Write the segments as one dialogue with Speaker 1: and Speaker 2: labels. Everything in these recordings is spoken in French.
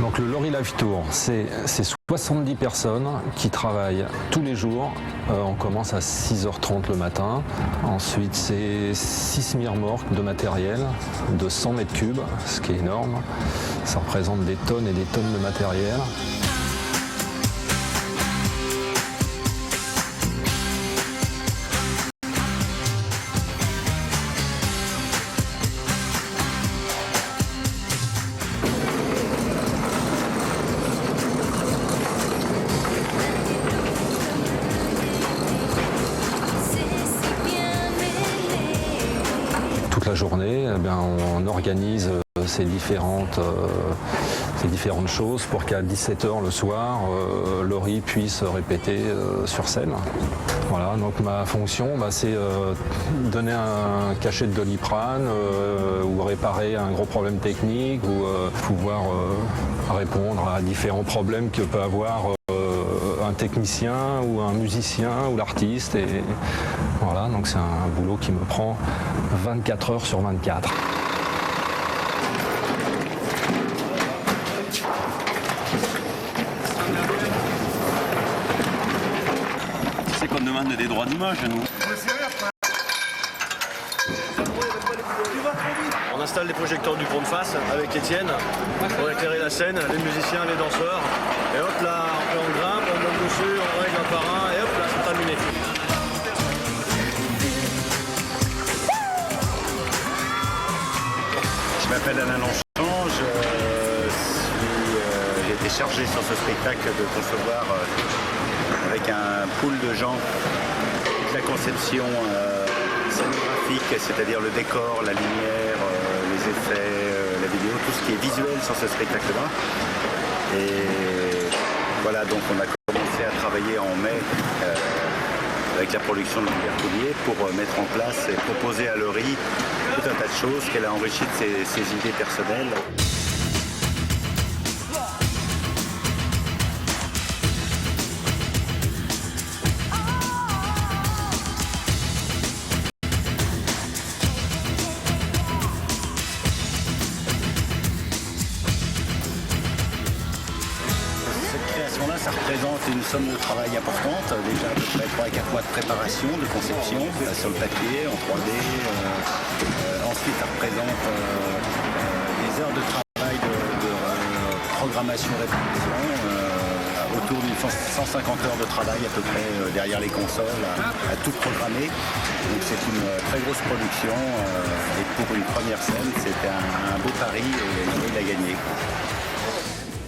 Speaker 1: Donc le Laurie Live Tour, c'est 70 personnes qui travaillent tous les jours. On commence à 6h30 le matin. Ensuite, c'est 6 semi-remorques de matériel de 100 mètres cubes, ce qui est énorme. Ça représente des tonnes et des tonnes de matériel. Toute la journée, on organise ces différentes choses pour qu'à 17h le soir, Laurie puisse répéter sur scène. Voilà, donc ma fonction, c'est donner un cachet de Doliprane ou réparer un gros problème technique ou pouvoir répondre à différents problèmes que peut avoir un technicien ou un musicien ou l'artiste. Et voilà, donc c'est un boulot qui me prend 24 heures sur 24.
Speaker 2: C'est qu'on demande des droits d'image, nous. On installe les projecteurs du pont de face avec Étienne pour éclairer la scène, les musiciens, les danseurs. Et hop là, on grimpe, on monte dessus, on règle un par un et hop là, c'est terminé.
Speaker 3: Je m'appelle Alain Longchamp, j'ai été chargé sur ce spectacle de concevoir avec un pool de gens toute la conception scénographique, c'est-à-dire le décor, la lumière, les effets, la vidéo, tout ce qui est visuel sur ce spectacle-là. Et voilà, donc on a commencé à travailler en mai avec la production de l'Univers Coulier pour mettre en place et proposer à Laurie tout un tas de choses qu'elle a enrichies de ses idées personnelles. Ça représente une somme de travail importante, déjà à peu près 3 à 4 mois de préparation, de conception, sur le papier, en 3D. Ensuite, ça représente des heures de travail de programmation, répétition, autour d'une 150 heures de travail à peu près derrière les consoles, à tout programmer. Donc c'est une très grosse production et pour une première scène, c'était un beau pari et il a gagné.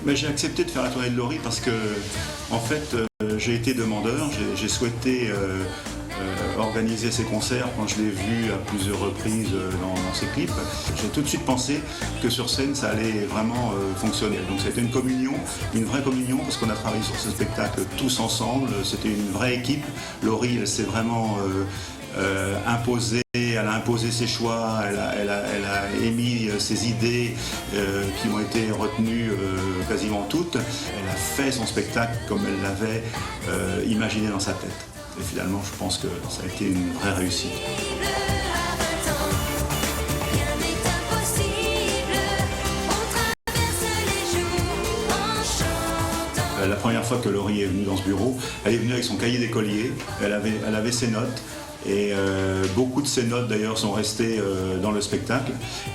Speaker 4: Mais j'ai accepté de faire la tournée de Laurie parce que, en fait, j'ai été demandeur, j'ai souhaité organiser ces concerts quand je l'ai vu à plusieurs reprises dans ses clips. J'ai tout de suite pensé que sur scène, ça allait vraiment fonctionner. Donc c'était une communion, une vraie communion, parce qu'on a travaillé sur ce spectacle tous ensemble. C'était une vraie équipe. Laurie, elle s'est vraiment imposée. Elle a imposé ses choix, elle a émis ses idées qui ont été retenues quasiment toutes. Elle a fait son spectacle comme elle l'avait imaginé dans sa tête. Et finalement, je pense que ça a été une vraie réussite. La première fois que Laurie est venue dans ce bureau, elle est venue avec son cahier d'écolier, elle avait ses notes. Et beaucoup de ces notes d'ailleurs sont restées dans le spectacle.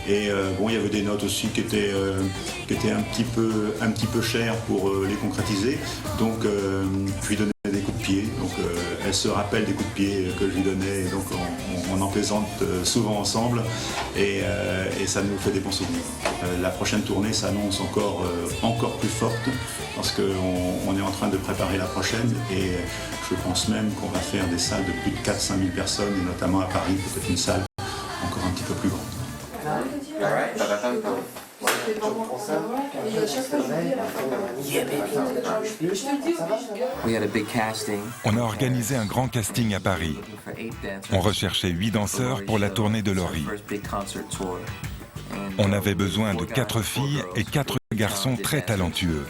Speaker 4: Et bon, il y avait des notes aussi qui étaient un petit peu chères pour les concrétiser. Donc je lui donnais des coups de pied. Donc elle se rappelle des coups de pied que je lui donnais. Et donc on en plaisante souvent ensemble. Et ça nous fait des bons souvenirs. La prochaine tournée s'annonce encore plus forte parce qu'on est en train de préparer la prochaine. Et je pense même qu'on va faire des salles de plus de 4-5 000 personnes, et notamment à Paris, peut-être une salle encore un petit peu plus grande.
Speaker 5: On a organisé un grand casting à Paris. On recherchait 8 danseurs pour la tournée de Laurie. On avait besoin de 4 filles et 4 garçons très talentueux.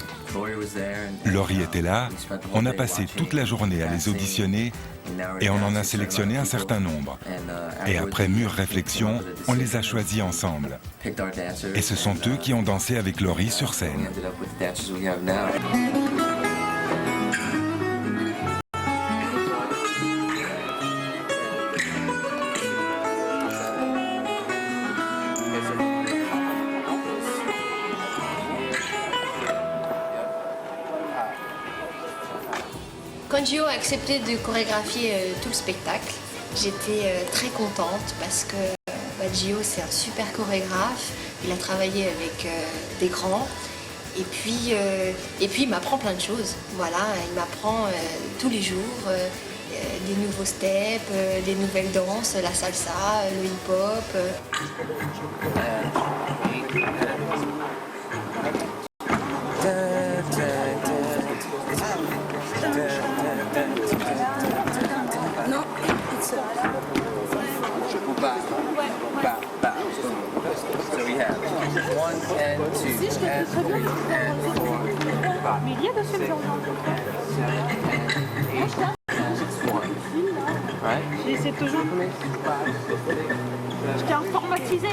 Speaker 5: Laurie était là, on a passé toute la journée à les auditionner et on en a sélectionné un certain nombre. Et après mûre réflexion, on les a choisis ensemble. Et ce sont eux qui ont dansé avec Laurie sur scène.
Speaker 6: Quand Gio a accepté de chorégraphier tout le spectacle, j'étais très contente parce que Gio c'est un super chorégraphe, il a travaillé avec des grands et puis il m'apprend plein de choses. Voilà, il m'apprend tous les jours des nouveaux steps, des nouvelles danses, la salsa, le hip-hop.
Speaker 7: Mais il y a de ce genre. J'essaie toujours. Je t'ai informatisé.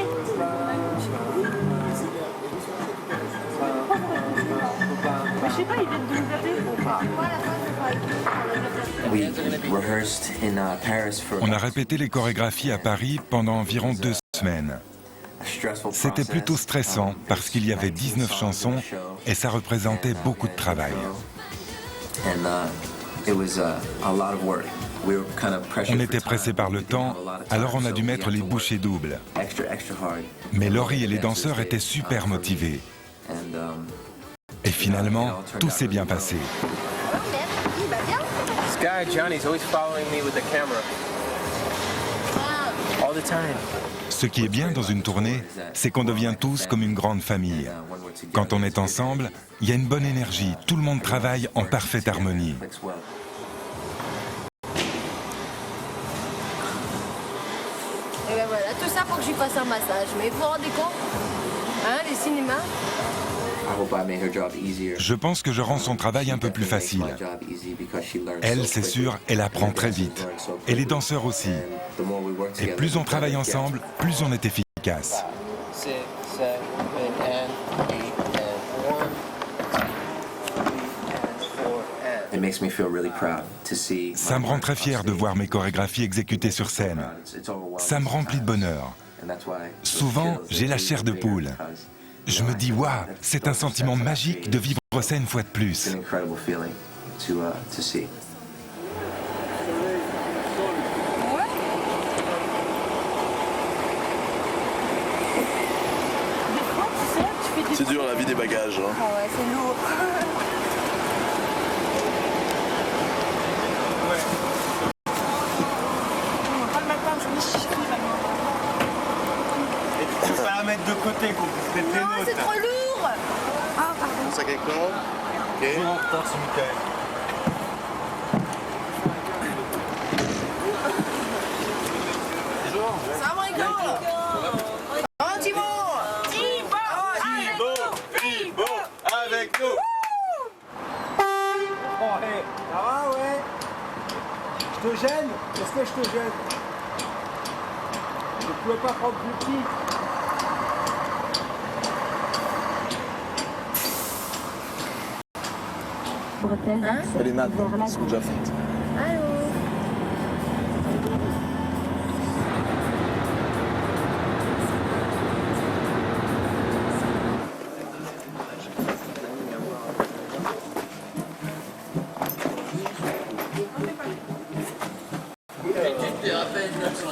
Speaker 7: Mais je sais pas, ils viennent de nous appeler.
Speaker 5: On a répété les chorégraphies à Paris pendant environ 2 semaines. C'était plutôt stressant parce qu'il y avait 19 chansons et ça représentait beaucoup de travail. On était pressés par le temps, alors on a dû mettre les bouchées doubles. Mais Laurie et les danseurs étaient super motivés. Et finalement, tout s'est bien passé. Ce qui est bien dans une tournée, c'est qu'on devient tous comme une grande famille. Quand on est ensemble, il y a une bonne énergie, tout le monde travaille en parfaite harmonie.
Speaker 6: Et ben voilà, tout ça pour que je lui fasse un massage. Mais vous vous rendez compte, hein, les cinémas?
Speaker 5: Je pense que je rends son travail un peu plus facile. Elle, c'est sûr, elle apprend très vite. Et les danseurs aussi. Et plus on travaille ensemble, plus on est efficace. Ça me rend très fier de voir mes chorégraphies exécutées sur scène. Ça me remplit de bonheur. Souvent, j'ai la chair de poule. Je me dis, waouh, c'est un sentiment magique de vivre ça une fois de plus.
Speaker 8: C'est dur la vie des bagages. Hein.
Speaker 6: Ah ouais, c'est lourd.
Speaker 2: Tu peux pas la mettre de côté qu'on puisse mettre les
Speaker 6: Non,
Speaker 2: notes.
Speaker 6: c'est trop lourd. Ah, pardon.
Speaker 8: Ça quelque chose. Ok.
Speaker 2: Toujours en retard, c'est Michael.
Speaker 6: Ça va, rigole. Hein, Thibaut?
Speaker 2: Thibaut, avec nous. Oh, hey, ça va, ouais? Je te gêne? Est-ce que je te gêne? Je ne pouvais pas prendre plus petit.
Speaker 8: Les nattes sont déjà faites.
Speaker 6: Allô?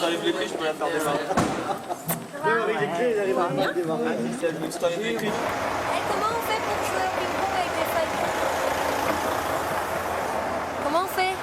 Speaker 2: Avec les clés, je peux la faire démarrer. Avec les clés, ils arrivent à la démarrer. C'est avec les clés.
Speaker 6: Comment on fait pour jouer au ping-pong avec les feuilles? Comment on fait?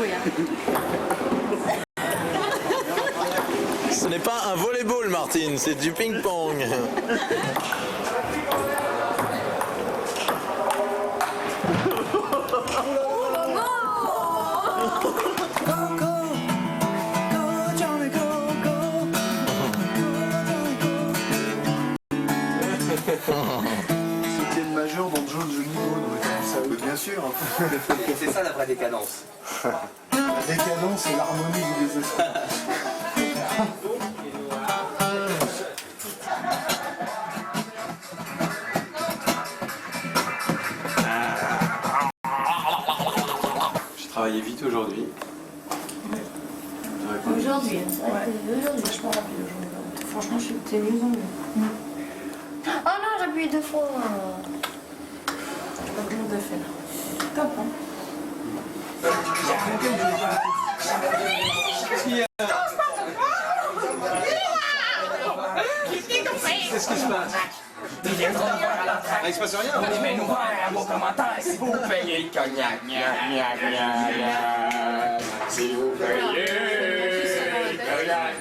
Speaker 7: jouer. Hein.
Speaker 8: Ce n'est pas un volleyball, Martine, c'est du ping-pong.
Speaker 9: Septième majeur dans le jeu de niveau, ça bien sûr.
Speaker 3: C'est ça la vraie décadence.
Speaker 9: La décadence et l'harmonie du désespoir.
Speaker 10: J'ai travaillé vite aujourd'hui.
Speaker 6: Aujourd'hui, c'est vrai que aujourd'hui, vachement rapide aujourd'hui. Franchement, c'est mieux en mieux. Oh non, j'ai appuyé 2 fois. Je sais pas comment on a fait là. Top, hein.
Speaker 10: Qu'est-ce qui se passe? Il se passe rien.
Speaker 11: Mais nous, un bon commentaire, si vous payez le cognac, si vous payez le cognac.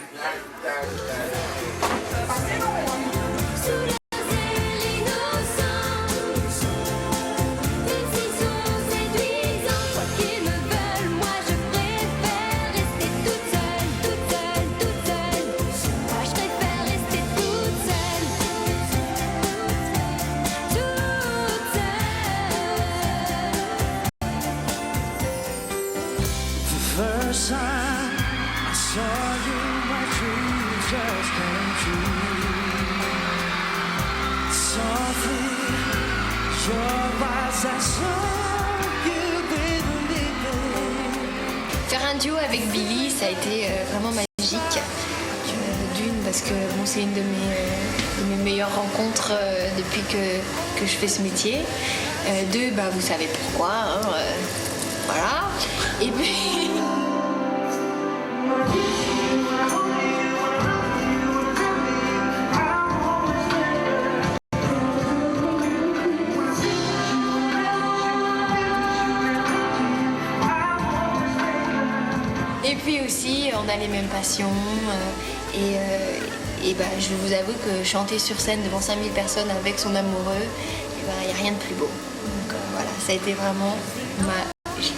Speaker 6: Faire un duo avec Billy, ça a été vraiment magique. D'une, parce que bon, c'est une de mes meilleures rencontres depuis que je fais ce métier. Deux, bah, vous savez pourquoi. Hein, voilà. Et puis... Et puis aussi, on a les mêmes passions et bah, je vous avoue que chanter sur scène devant 5000 personnes avec son amoureux, il n'y a rien de plus beau. Donc voilà, ça a été vraiment magique.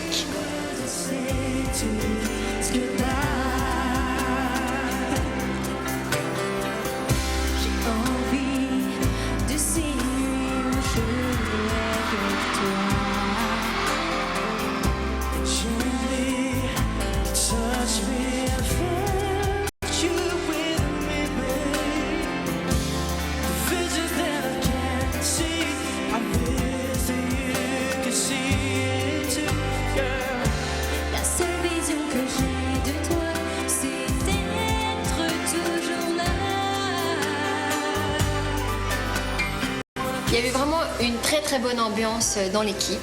Speaker 6: Il y avait vraiment une très bonne ambiance dans l'équipe.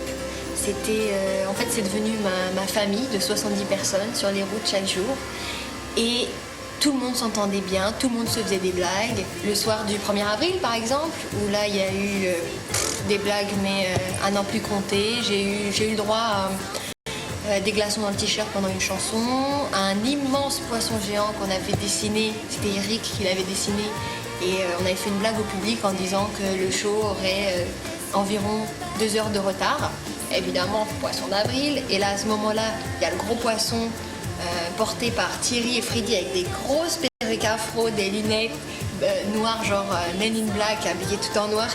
Speaker 6: C'était, en fait, c'est devenu ma famille de 70 personnes sur les routes chaque jour. Et tout le monde s'entendait bien, tout le monde se faisait des blagues. Le soir du 1er avril, par exemple, où là, il y a eu des blagues, mais à n'en plus compter. J'ai eu le droit à des glaçons dans le t-shirt pendant une chanson, à un immense poisson géant qu'on avait dessiné. C'était Eric qui l'avait dessiné. Et on avait fait une blague au public en disant que le show aurait environ 2 heures de retard. Évidemment, poisson d'avril. Et là, à ce moment-là, il y a le gros poisson porté par Thierry et Freddy avec des grosses perruques afro, des lunettes noires, genre Men in Black, habillés tout en noir.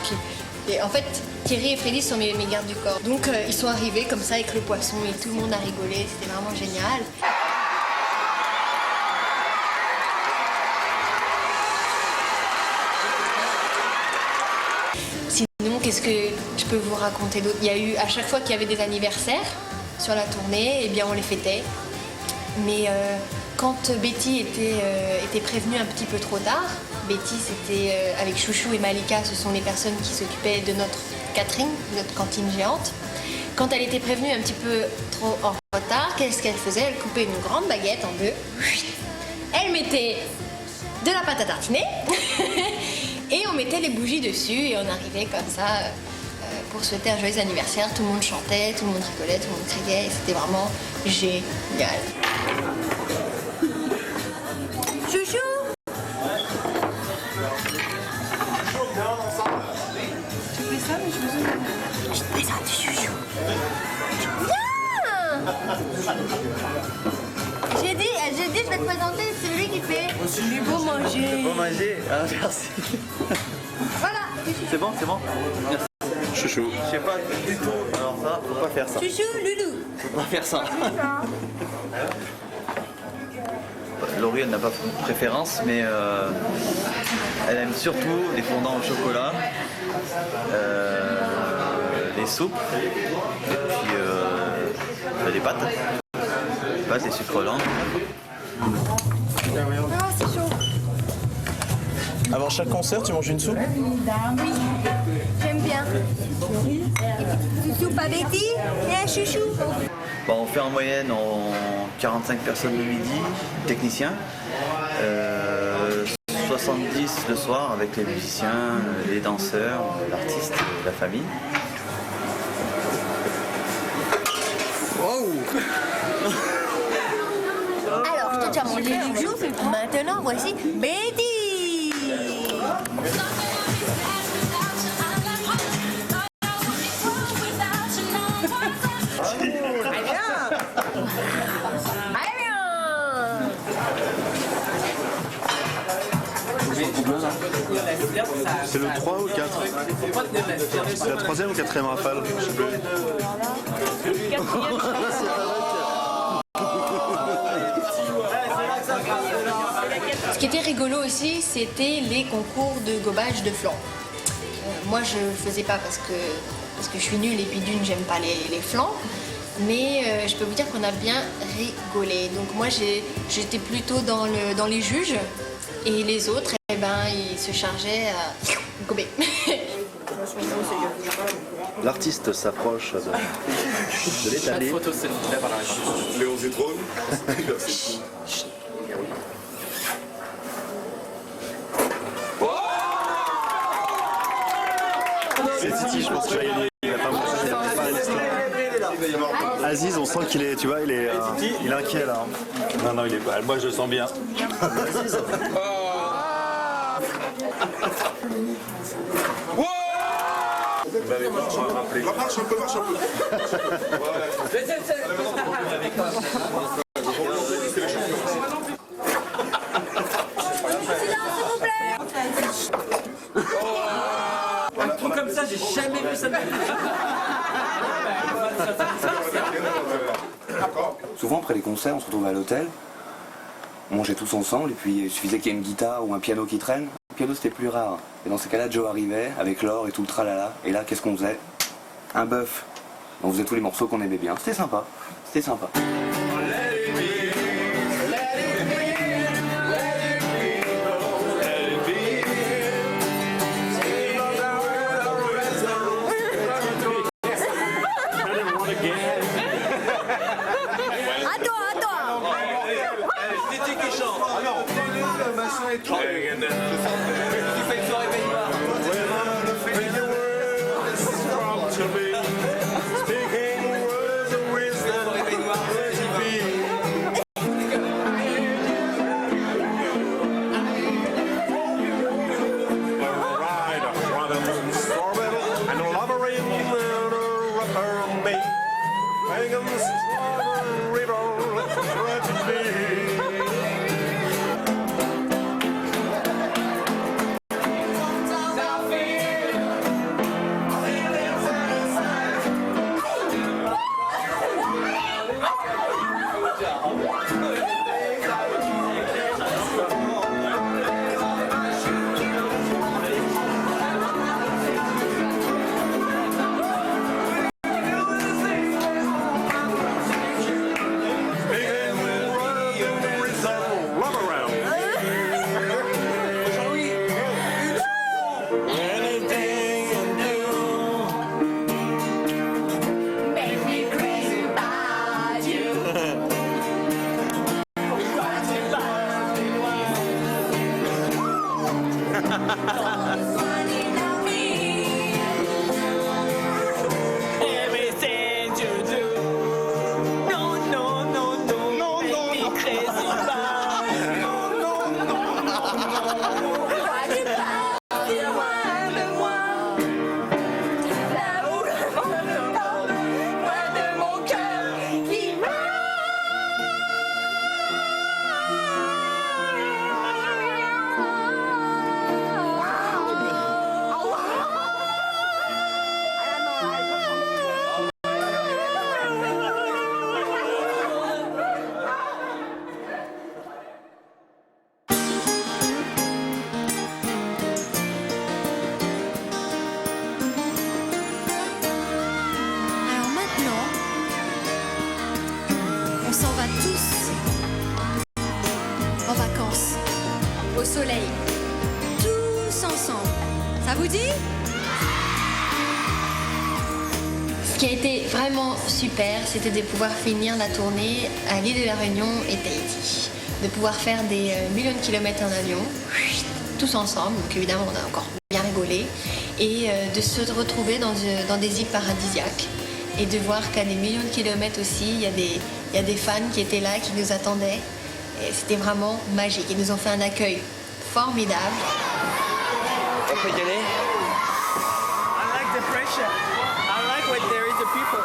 Speaker 6: Et en fait, Thierry et Freddy sont mes gardes du corps. Donc, ils sont arrivés comme ça avec le poisson et tout le monde a rigolé. C'était vraiment génial. Sinon, qu'est-ce que je peux vous raconter d'autre? Il y a eu, à chaque fois qu'il y avait des anniversaires sur la tournée, eh bien on les fêtait. Mais quand Betty était prévenue un petit peu trop tard, Betty c'était avec Chouchou et Malika, ce sont les personnes qui s'occupaient de notre catering, notre cantine géante. Quand elle était prévenue un petit peu trop en retard, qu'est-ce qu'elle faisait? Elle coupait une grande baguette en deux, elle mettait de la pâte à tartiner et on mettait les bougies dessus et on arrivait comme ça pour souhaiter un joyeux anniversaire. Tout le monde chantait, tout le monde rigolait, tout le monde criait et c'était vraiment génial. Chouchou!
Speaker 7: Tu fais ça, mais je te présente chouchou.
Speaker 6: J'ai dit, je vais te présenter celui qui fait du beau manger.
Speaker 2: Bon manger, ah, merci.
Speaker 6: Voilà.
Speaker 2: C'est bon, c'est bon. Merci. Chouchou. Je sais pas du tout. Alors ça, faut pas faire ça.
Speaker 6: Chouchou, loulou.
Speaker 2: Faut pas faire ça. Laurie, elle n'a pas de préférence, mais elle aime surtout les fondants au chocolat, les soupes, et puis les pâtes. Les pâtes, les sucres lents.
Speaker 6: Ah, c'est chaud.
Speaker 8: Avant chaque concert, tu manges une soupe?
Speaker 6: Oui, j'aime bien. Une soupe à Betty et un chouchou.
Speaker 2: Bon, on fait en moyenne 45 personnes le midi, techniciens, 70 le soir avec les musiciens, les danseurs, l'artiste, la famille.
Speaker 6: Alors, je te tiens mon lait du jour. Maintenant, voici Betty.
Speaker 8: C'est le 3 ou le 4? C'est la 3e ou 4e rafale? Je sais plus.
Speaker 6: Ce qui était rigolo aussi, c'était les concours de gobage de flancs. Moi, je ne faisais pas parce que je suis nulle et puis d'une, j'aime pas les flancs. Mais je peux vous dire qu'on a bien rigolé. Donc moi, j'étais plutôt dans les juges et les autres, eh ben, ils se chargeaient à gober.
Speaker 2: L'artiste s'approche de l'établi.
Speaker 8: Léon Zétrone. C'est Titi, je pense qu'il va gagner. Il a pas mangé, il a préparé l'histoire. Aziz, on sent qu'il est, tu vois, il est inquiet là. Non, non, il est pas. Moi, je le sens bien. Aziz. Marche un peu, marche un peu.
Speaker 11: Un truc comme ça, j'ai jamais vu ça de ma vie.
Speaker 12: Souvent, après les concerts, on se retrouvait à l'hôtel, on mangeait tous ensemble, et puis il suffisait qu'il y ait une guitare ou un piano qui traîne. Le piano, c'était plus rare. Et dans ces cas-là, Joe arrivait avec l'or et tout le tralala. Et là, qu'est-ce qu'on faisait? Un bœuf. On faisait tous les morceaux qu'on aimait bien. C'était sympa. C'était sympa.
Speaker 13: soleil. Tous ensemble. Ça vous dit?
Speaker 6: Ce qui a été vraiment super, c'était de pouvoir finir la tournée à l'île de la Réunion et Tahiti. De pouvoir faire des millions de kilomètres en avion, tous ensemble, donc évidemment on a encore bien rigolé, et de se retrouver dans des îles paradisiaques et de voir qu'à des millions de kilomètres aussi, il y a des fans qui étaient là, qui nous attendaient. Et c'était vraiment magique. Ils nous ont fait un accueil formidable.
Speaker 11: On peut y aller? I like the pressure. I like when there is the people.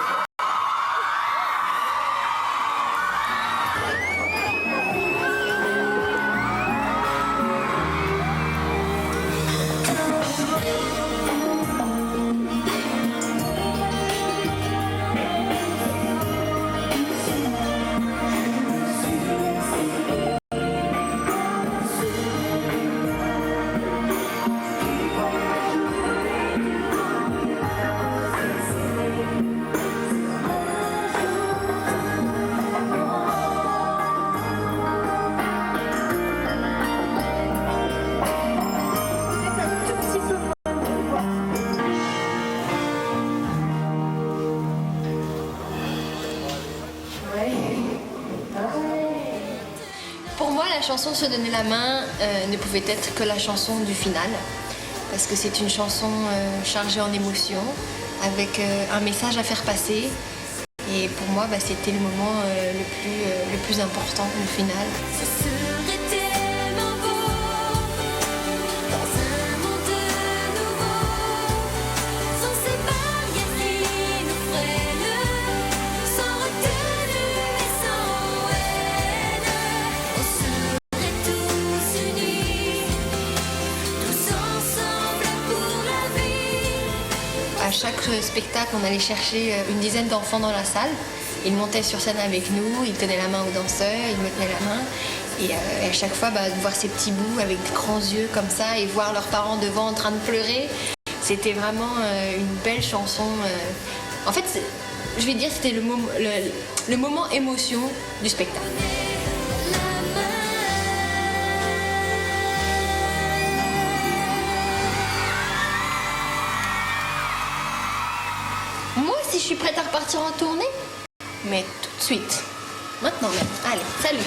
Speaker 6: Pour moi, la chanson Se donner la main ne pouvait être que la chanson du final, parce que c'est une chanson chargée en émotions, avec un message à faire passer. Et pour moi, c'était le moment le plus important, le final. À chaque spectacle, on allait chercher une dizaine d'enfants dans la salle. Ils montaient sur scène avec nous, ils tenaient la main aux danseurs, ils me tenaient la main. Et à chaque fois, de voir ces petits bouts avec des grands yeux comme ça et voir leurs parents devant en train de pleurer, c'était vraiment une belle chanson. En fait, je vais dire, c'était le moment émotion du spectacle. Moi aussi, je suis prête à repartir en tournée. Mais tout de suite. Maintenant même. Allez, salut.